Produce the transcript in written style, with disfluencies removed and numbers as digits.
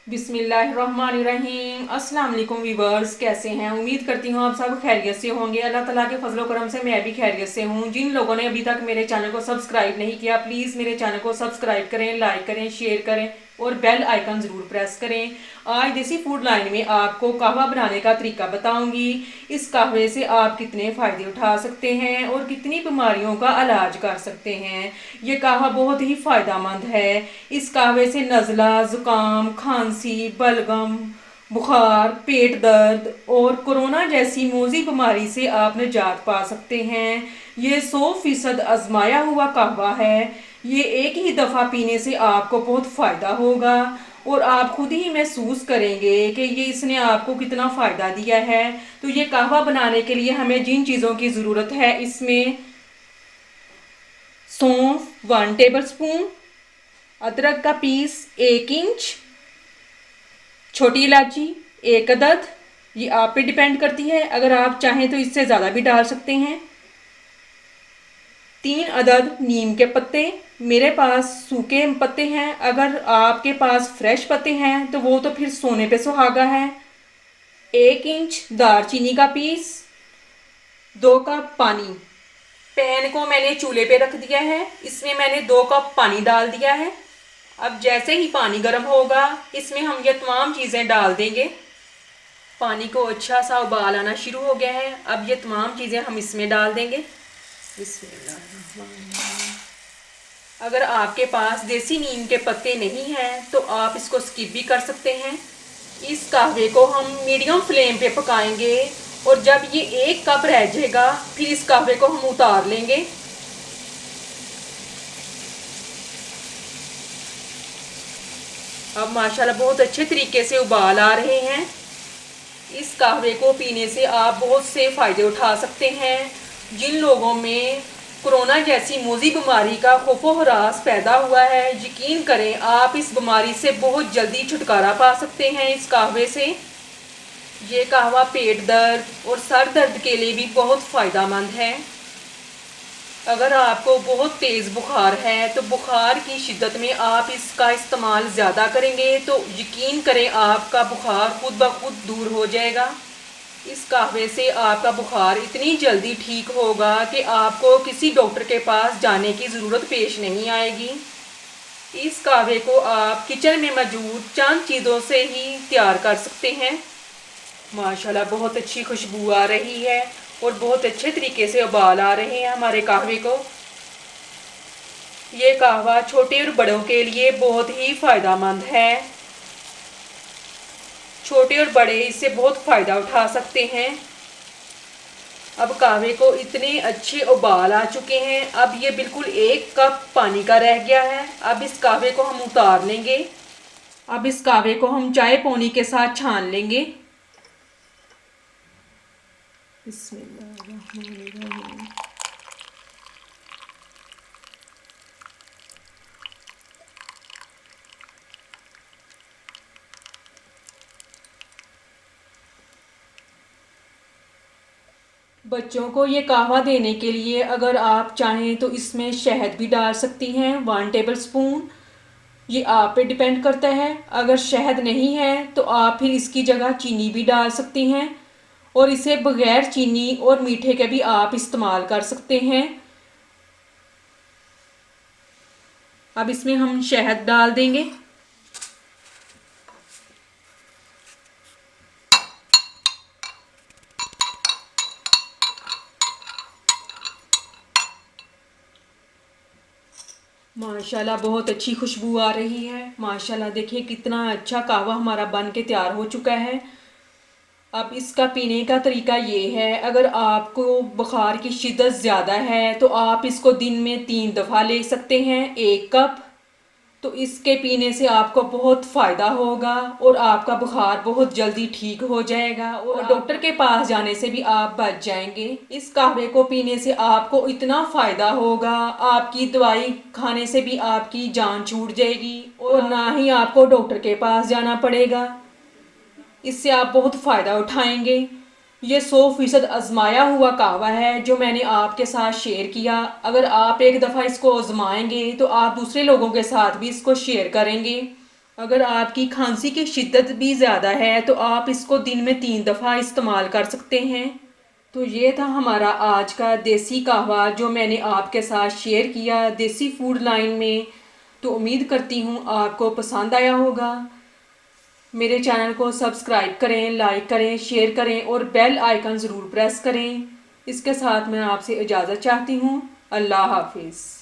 बिस्मिल्लाहिर्रहमानिर्रहीम। अस्सलाम वालेकुम वीवर्स, कैसे हैं? उम्मीद करती हूँ आप सब खैरियत से होंगे। अल्लाह ताला के फजलो करम से मैं भी खैरियत से हूँ। जिन लोगों ने अभी तक मेरे चैनल को सब्सक्राइब नहीं किया, प्लीज़ मेरे चैनल को सब्सक्राइब करें, लाइक करें, शेयर करें और बेल आइकन ज़रूर प्रेस करें। आज देसी फूड लाइन में आपको कहवा बनाने का तरीका बताऊंगी। इस कहवे से आप कितने फ़ायदे उठा सकते हैं और कितनी बीमारियों का इलाज कर सकते हैं। ये कहवा बहुत ही फ़ायदेमंद है। इस कहवे से नज़ला, ज़ुकाम, खांसी, बलगम, बुखार, पेट दर्द और कोरोना जैसी मोजी बीमारी से आप निजात पा सकते हैं। ये 100% आजमाया हुआ कहवा है। ये एक ही दफ़ा पीने से आपको बहुत फ़ायदा होगा और आप खुद ही महसूस करेंगे कि ये इसने आपको कितना फ़ायदा दिया है। तो ये कहवा बनाने के लिए हमें जिन चीज़ों की ज़रूरत है, इसमें सौंफ 1 टेबल स्पून, अदरक का पीस 1 इंच, छोटी इलायची 1 अदद। ये आप पे डिपेंड करती है, अगर आप चाहें तो इससे ज़्यादा भी डाल सकते हैं। 3 अदद नीम के पत्ते, मेरे पास सूखे पत्ते हैं, अगर आपके पास फ्रेश पत्ते हैं तो वो तो फिर सोने पे सुहागा है। 1 इंच दालचीनी का पीस, 2 कप पानी। पैन को मैंने चूल्हे पे रख दिया है, इसमें मैंने 2 कप पानी डाल दिया है। अब जैसे ही पानी गर्म होगा, इसमें हम ये तमाम चीज़ें डाल देंगे। पानी को अच्छा सा उबाल आना शुरू हो गया है। अब ये तमाम चीज़ें हम इसमें डाल देंगे। अगर आपके पास देसी नीम के पत्ते नहीं हैं तो आप इसको स्किप भी कर सकते हैं। इस कहवे को हम मीडियम फ्लेम पे पकाएंगे और जब ये 1 कप रह जाएगा, फिर इस कहवे को हम उतार लेंगे। अब माशाल्लाह बहुत अच्छे तरीके से उबाल आ रहे हैं। इस कहवे को पीने से आप बहुत से फ़ायदे उठा सकते हैं। जिन लोगों में कोरोना जैसी मोजी बीमारी का खौफो हरास पैदा हुआ है, यकीन करें आप इस बीमारी से बहुत जल्दी छुटकारा पा सकते हैं इस कहवे से। ये कहवा पेट दर्द और सर दर्द के लिए भी बहुत फ़ायदेमंद है। अगर आपको बहुत तेज़ बुखार है तो बुखार की शिद्दत में आप इसका इस्तेमाल ज़्यादा करेंगे तो यकीन करें आपका बुखार खुद ब खुद दूर हो जाएगा। इस कहवे से आपका बुखार इतनी जल्दी ठीक होगा कि आपको किसी डॉक्टर के पास जाने की ज़रूरत पेश नहीं आएगी। इस कहवे को आप किचन में मौजूद चंद चीज़ों से ही तैयार कर सकते हैं। माशाल्लाह बहुत अच्छी खुशबू आ रही है और बहुत अच्छे तरीके से उबाल आ रहे हैं हमारे कहवे को। ये कहवा छोटे और बड़ों के लिए बहुत ही फ़ायदेमंद है। छोटे और बड़े इससे बहुत फ़ायदा उठा सकते हैं। अब कहवे को इतने अच्छे उबाल आ चुके हैं, अब ये बिल्कुल 1 कप पानी का रह गया है। अब इस कहवे को हम उतार लेंगे। अब इस कहवे को हम चाय पानी के साथ छान लेंगे। बिस्मिल्लाहिर्रहमानिर्रहीम। बच्चों को ये कहवा देने के लिए अगर आप चाहें तो इसमें शहद भी डाल सकती हैं 1 टेबल स्पून। ये आप पे डिपेंड करता है। अगर शहद नहीं है तो आप फिर इसकी जगह चीनी भी डाल सकती हैं और इसे बगैर चीनी और मीठे के भी आप इस्तेमाल कर सकते हैं। अब इसमें हम शहद डाल देंगे। माशाल्लाह बहुत अच्छी खुशबू आ रही है। माशाल्लाह देखिए कितना अच्छा कहवा हमारा बन के तैयार हो चुका है। अब इसका पीने का तरीका ये है, अगर आपको बुखार की शिद्दत ज़्यादा है तो आप इसको दिन में 3 दफ़ा ले सकते हैं 1 कप। तो इसके पीने से आपको बहुत फ़ायदा होगा और आपका बुखार बहुत जल्दी ठीक हो जाएगा और डॉक्टर के पास जाने से भी आप बच जाएंगे। इस कहवे को पीने से आपको इतना फ़ायदा होगा, आपकी दवाई खाने से भी आपकी जान छूट जाएगी और ना ही आपको डॉक्टर के पास जाना पड़ेगा। इससे आप बहुत फ़ायदा उठाएंगे। ये 100% आजमाया हुआ कहवा है जो मैंने आपके साथ शेयर किया। अगर आप एक दफ़ा इसको आजमाएंगे तो आप दूसरे लोगों के साथ भी इसको शेयर करेंगे। अगर आपकी खांसी की शिद्दत भी ज़्यादा है तो आप इसको दिन में 3 दफ़ा इस्तेमाल कर सकते हैं। तो ये था हमारा आज का देसी कहवा जो मैंने आपके साथ शेयर किया देसी फूड लाइन में। तो उम्मीद करती हूँ आपको पसंद आया होगा। मेरे चैनल को सब्सक्राइब करें, लाइक करें, शेयर करें और बेल आइकन ज़रूर प्रेस करें। इसके साथ मैं आपसे इजाज़त चाहती हूँ। अल्लाह हाफिज़।